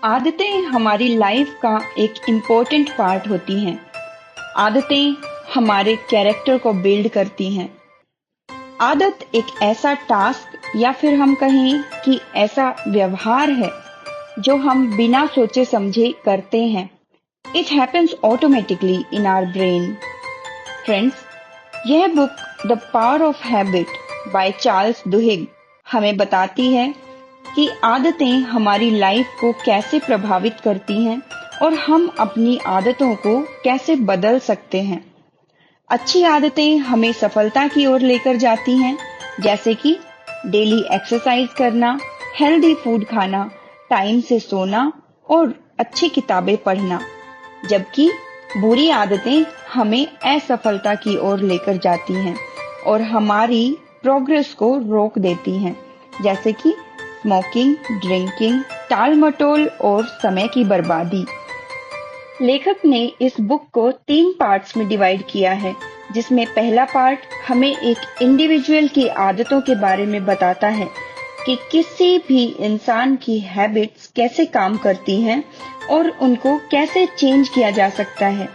आदतें हमारी लाइफ का एक इम्पोर्टेंट पार्ट होती हैं। आदतें हमारे कैरेक्टर को बिल्ड करती हैं। आदत एक ऐसा टास्क या फिर हम कहें कि ऐसा व्यवहार है जो हम बिना सोचे समझे करते हैं। It happens automatically in our brain. Friends, यह book the power of habit by Charles Duhigg हमें बताती है कि आदतें हमारी लाइफ को कैसे प्रभावित करती हैं और हम अपनी आदतों को कैसे बदल सकते हैं। अच्छी आदतें हमें सफलता की ओर लेकर जाती हैं, जैसे कि डेली एक्सरसाइज करना, हेल्दी फूड खाना, टाइम से सोना और अच्छी किताबें पढ़ना। जबकि बुरी आदतें हमें असफलता की ओर लेकर जाती हैं और हमारी प्रोग्रेस को रोक देती हैं, जैसे कि स्मोकिंग, ड्रिंकिंग, टाल मटोल और समय की बर्बादी। लेखक ने इस बुक को 3 पार्ट्स में डिवाइड किया है, जिसमें पहला पार्ट हमें एक इंडिविजुअल की आदतों के बारे में बताता है कि किसी भी इंसान की हैबिट्स कैसे काम करती हैं और उनको कैसे चेंज किया जा सकता है।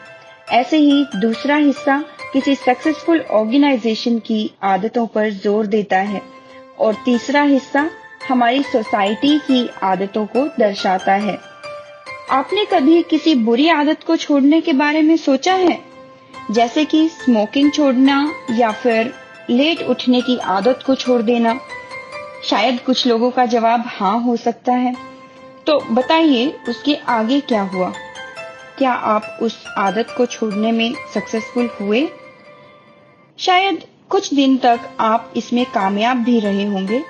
ऐसे ही दूसरा हिस्सा किसी सक्सेसफुल ऑर्गेनाइजेशन की आदतों पर जोर देता है और तीसरा हिस्सा हमारी सोसाइटी की आदतों को दर्शाता है। आपने कभी किसी बुरी आदत को छोड़ने के बारे में सोचा है, जैसे कि स्मोकिंग छोड़ना या फिर लेट उठने की आदत को छोड़ देना? शायद कुछ लोगों का जवाब हाँ हो सकता है। तो बताइए, उसके आगे क्या हुआ? क्या आप उस आदत को छोड़ने में सक्सेसफुल हुए? शायद कुछ दिन तक आप इसमें कामयाब भी रहे होंगे,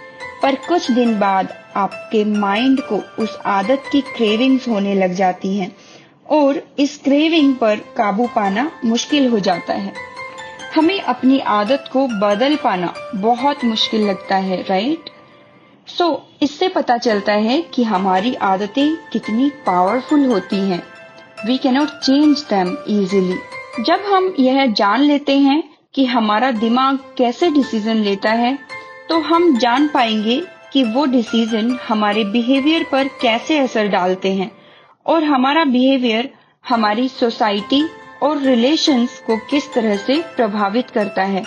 पर कुछ दिन बाद आपके माइंड को उस आदत की क्रेविंग्स होने लग जाती हैं और इस क्रेविंग पर काबू पाना मुश्किल हो जाता है। हमें अपनी आदत को बदल पाना बहुत मुश्किल लगता है, राइट? इससे पता चलता है कि हमारी आदतें कितनी पावरफुल होती हैं। We cannot change them easily. जब हम यह जान लेते हैं कि हमारा दिमाग कैसे डिसीजन लेता है, तो हम जान पाएंगे कि वो डिसीजन हमारे बिहेवियर पर कैसे असर डालते हैं और हमारा बिहेवियर हमारी सोसाइटी और रिलेशंस को किस तरह से प्रभावित करता है।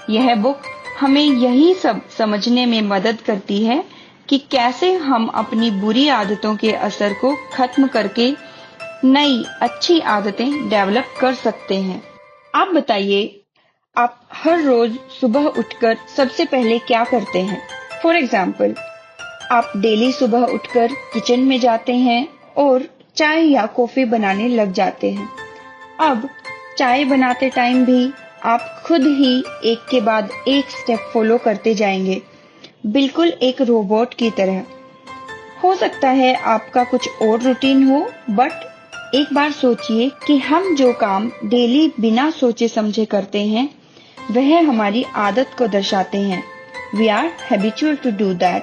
यह बुक हमें यही सब समझने में मदद करती है कि कैसे हम अपनी बुरी आदतों के असर को खत्म करके नई अच्छी आदतें डेवलप कर सकते हैं। आप बताइए, आप हर रोज सुबह उठकर सबसे पहले क्या करते हैं? फॉर एग्जाम्पल, आप डेली सुबह उठकर किचन में जाते हैं और चाय या कॉफी बनाने लग जाते हैं। अब चाय बनाते टाइम भी आप खुद ही एक के बाद एक स्टेप फॉलो करते जाएंगे, बिल्कुल एक रोबोट की तरह। हो सकता है आपका कुछ और रूटीन हो, बट एक बार सोचिए कि हम जो काम डेली बिना सोचे समझे करते हैं, वह हमारी आदत को दर्शाते हैं। We are habitual to do that.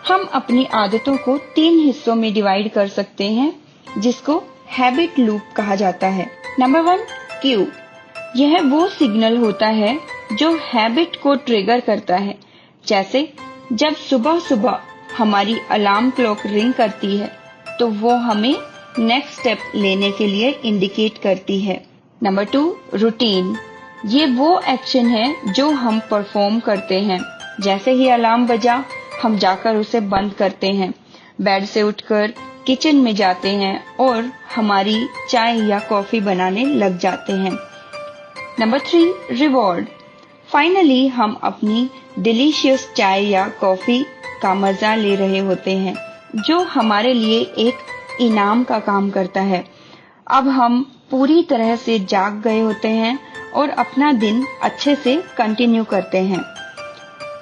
हम अपनी आदतों को 3 हिस्सों में डिवाइड कर सकते हैं, जिसको हैबिट लूप कहा जाता है। Number 1, Q. यह वो सिग्नल होता है जो हैबिट को ट्रिगर करता है, जैसे जब सुबह सुबह हमारी अलार्म क्लॉक रिंग करती है, तो वो हमें नेक्स्ट स्टेप लेने के लिए इंडिकेट करती है। Number 2, routine. ये वो एक्शन है जो हम परफॉर्म करते हैं। जैसे ही अलार्म बजा, हम जाकर उसे बंद करते हैं, बेड से उठकर किचन में जाते हैं और हमारी चाय या कॉफी बनाने लग जाते हैं। Number 3, reward. फाइनली हम अपनी डिलीशियस चाय या कॉफी का मजा ले रहे होते हैं, जो हमारे लिए एक इनाम का काम करता है। अब हम पूरी तरह से जाग गए होते हैं और अपना दिन अच्छे से कंटिन्यू करते हैं।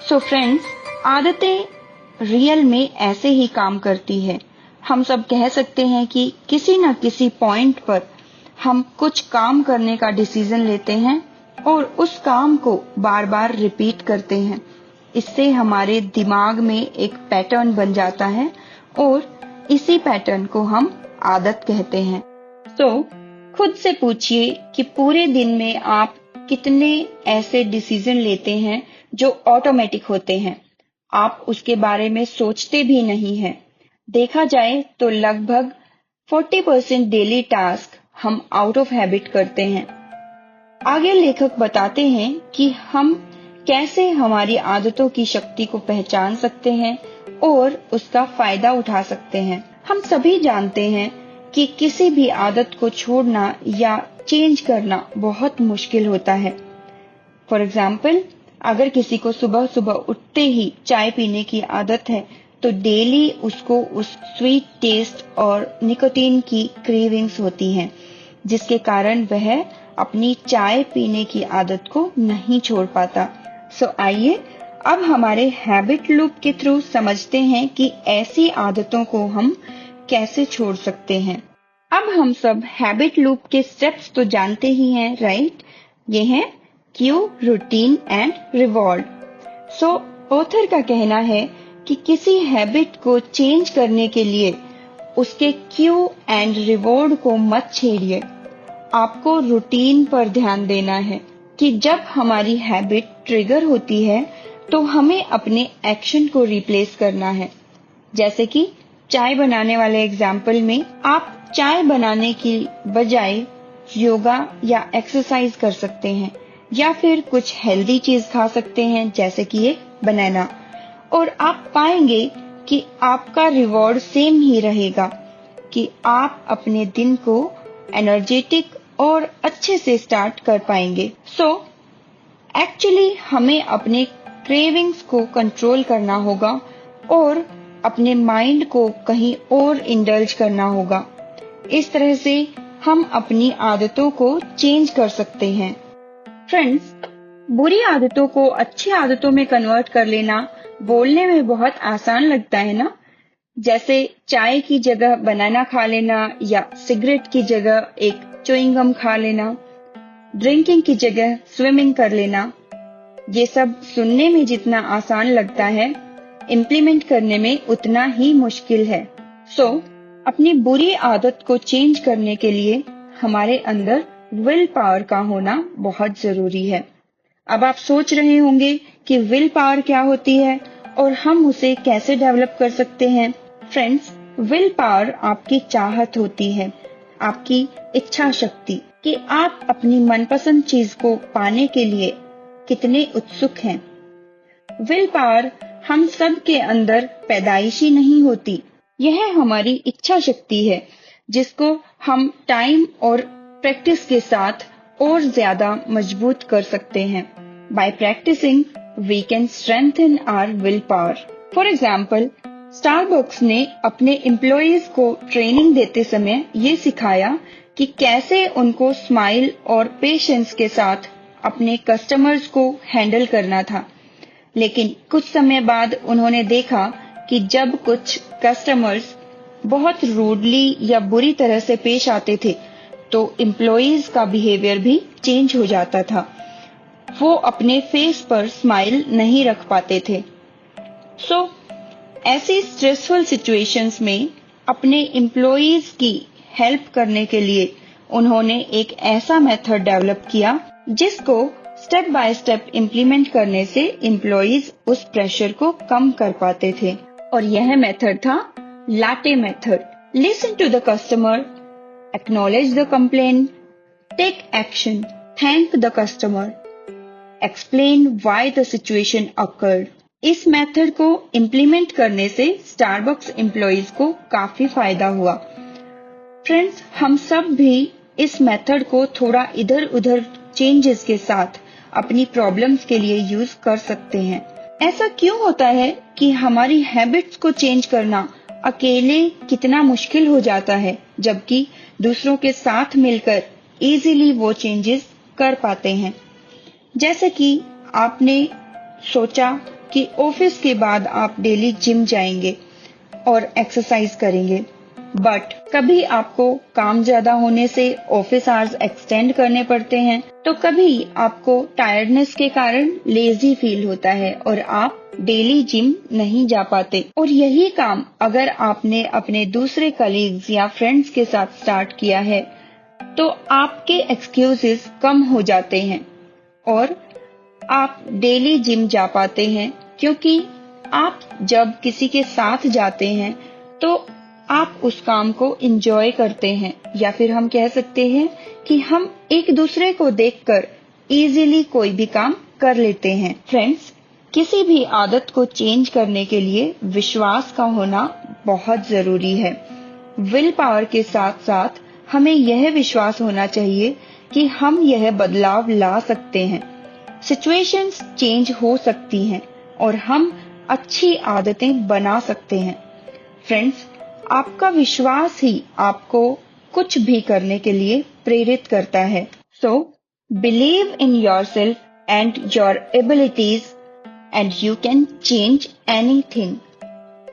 फ्रेंड्स, आदतें रियल में ऐसे ही काम करती है। हम सब कह सकते हैं कि किसी न किसी पॉइंट पर हम कुछ काम करने का डिसीजन लेते हैं और उस काम को बार बार रिपीट करते हैं। इससे हमारे दिमाग में एक पैटर्न बन जाता है और इसी पैटर्न को हम आदत कहते हैं। खुद से पूछिए कि पूरे दिन में आप कितने ऐसे डिसीजन लेते हैं जो ऑटोमेटिक होते हैं, आप उसके बारे में सोचते भी नहीं हैं। देखा जाए तो लगभग 40% डेली टास्क हम आउट ऑफ हैबिट करते हैं। आगे लेखक बताते हैं कि हम कैसे हमारी आदतों की शक्ति को पहचान सकते हैं और उसका फायदा उठा सकते हैं। हम सभी जानते हैं कि किसी भी आदत को छोड़ना या चेंज करना बहुत मुश्किल होता है। फॉर एग्जाम्पल, अगर किसी को सुबह सुबह उठते ही चाय पीने की आदत है तो डेली उसको उस स्वीट टेस्ट और निकोटीन की क्रेविंग्स होती हैं, जिसके कारण वह अपनी चाय पीने की आदत को नहीं छोड़ पाता। सो आइए अब हमारे हैबिट लूप के थ्रू समझते हैं कि ऐसी आदतों को हम कैसे छोड़ सकते हैं। अब हम सब हैबिट लूप के स्टेप्स तो जानते ही हैं, राइट? ये हैं Q, routine and reward. So author का कहना है कि किसी हैबिट को चेंज करने के लिए उसके क्यू एंड रिवॉर्ड को मत छेड़िए। आपको रूटीन पर ध्यान देना है कि जब हमारी हैबिट ट्रिगर होती है तो हमें अपने एक्शन को रिप्लेस करना है। जैसे कि चाय बनाने वाले एग्जाम्पल में आप चाय बनाने की बजाय योगा या एक्सरसाइज कर सकते हैं, या फिर कुछ हेल्दी चीज खा सकते हैं जैसे कि एक बनाना, और आप पाएंगे कि आपका रिवॉर्ड सेम ही रहेगा कि आप अपने दिन को एनर्जेटिक और अच्छे से स्टार्ट कर पाएंगे। सो एक्चुअली हमें अपने क्रेविंग्स को कंट्रोल करना होगा और अपने माइंड को कहीं और इंडल्ज करना होगा। इस तरह से हम अपनी आदतों को चेंज कर सकते हैं। फ्रेंड्स, बुरी आदतों को अच्छी आदतों में कन्वर्ट कर लेना बोलने में बहुत आसान लगता है ना? जैसे चाय की जगह बनाना खा लेना या सिगरेट की जगह एक च्युइंग गम खा लेना, ड्रिंकिंग की जगह स्विमिंग कर लेना। ये सब सुनने में जितना आसान लगता है, इम्प्लीमेंट करने में उतना ही मुश्किल है। सो अपनी बुरी आदत को चेंज करने के लिए हमारे अंदर विल पावर का होना बहुत जरूरी है। अब आप सोच रहे होंगे कि विल पावर क्या होती है और हम उसे कैसे डेवलप कर सकते हैं। फ्रेंड्स, विल पावर आपकी चाहत होती है, आपकी इच्छा शक्ति कि आप अपनी मनपसंद चीज को पाने के लिए कितने उत्सुक हैं। विल पावर हम सब के अंदर पैदाइशी नहीं होती, यह हमारी इच्छा शक्ति है जिसको हम टाइम और प्रैक्टिस के साथ और ज्यादा मजबूत कर सकते हैं। By practicing we can strengthen our will power. For example, Starbucks ने अपने एम्प्लॉइज को ट्रेनिंग देते समय ये सिखाया कि कैसे उनको स्माइल और पेशेंस के साथ अपने कस्टमर्स को हैंडल करना था। लेकिन कुछ समय बाद उन्होंने देखा कि जब कुछ कस्टमर्स बहुत रूडली या बुरी तरह से पेश आते थे तो एम्प्लॉइज का बिहेवियर भी चेंज हो जाता था। वो अपने फेस पर स्माइल नहीं रख पाते थे। सो ऐसी स्ट्रेसफुल सिचुएशंस में अपने एम्प्लॉइज की हेल्प करने के लिए उन्होंने एक ऐसा मेथड डेवलप किया जिसको स्टेप बाय स्टेप इम्प्लीमेंट करने से एम्प्लॉइज उस प्रेशर को कम कर पाते थे, और यह मेथड था latte method. Listen to the customer, acknowledge the complaint, take action, thank the customer, explain why the situation occurred. इस मेथड को इम्प्लीमेंट करने से स्टारबक्स एम्प्लॉइज को काफी फायदा हुआ। फ्रेंड्स, हम सब भी इस मेथड को थोड़ा इधर उधर चेंजेस के साथ अपनी प्रॉब्लम्स के लिए यूज कर सकते हैं। ऐसा क्यों होता है कि हमारी हैबिट्स को चेंज करना अकेले कितना मुश्किल हो जाता है, जबकि दूसरों के साथ मिलकर इजीली वो चेंजेस कर पाते हैं। जैसे कि आपने सोचा कि ऑफिस के बाद आप डेली जिम जाएंगे और एक्सरसाइज करेंगे, बट कभी आपको काम ज्यादा होने से ऑफिस आवर्स एक्सटेंड करने पड़ते हैं, तो कभी आपको टायर्डनेस के कारण लेजी फील होता है और आप डेली जिम नहीं जा पाते। और यही काम अगर आपने अपने दूसरे कलीग्स या फ्रेंड्स के साथ स्टार्ट किया है तो आपके एक्सक्यूजेस कम हो जाते हैं और आप डेली जिम जा पाते हैं, क्योंकि आप जब किसी के साथ जाते हैं तो आप उस काम को एंजॉय करते हैं, या फिर हम कह सकते हैं कि हम एक दूसरे को देखकर इजीली कोई भी काम कर लेते हैं। फ्रेंड्स, किसी भी आदत को चेंज करने के लिए विश्वास का होना बहुत जरूरी है। विल पावर के साथ साथ हमें यह विश्वास होना चाहिए कि हम यह बदलाव ला सकते हैं। सिचुएशंस चेंज हो सकती हैं और हम अच्छी आदतें बना सकते हैं। फ्रेंड्स, आपका विश्वास ही आपको कुछ भी करने के लिए प्रेरित करता है। So believe in yourself and your abilities and you can change anything.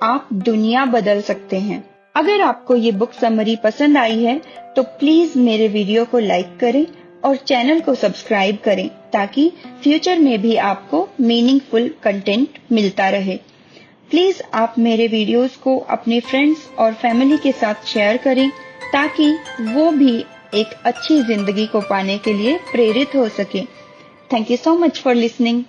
आप दुनिया बदल सकते हैं। अगर आपको ये बुक समरी पसंद आई है तो प्लीज मेरे वीडियो को लाइक करें और चैनल को सब्सक्राइब करें, ताकि फ्यूचर में भी आपको मीनिंगफुल कंटेंट मिलता रहे। प्लीज आप मेरे वीडियोस को अपने फ्रेंड्स और फैमिली के साथ शेयर करें, ताकि वो भी एक अच्छी जिंदगी को पाने के लिए प्रेरित हो सके। Thank you so much for listening.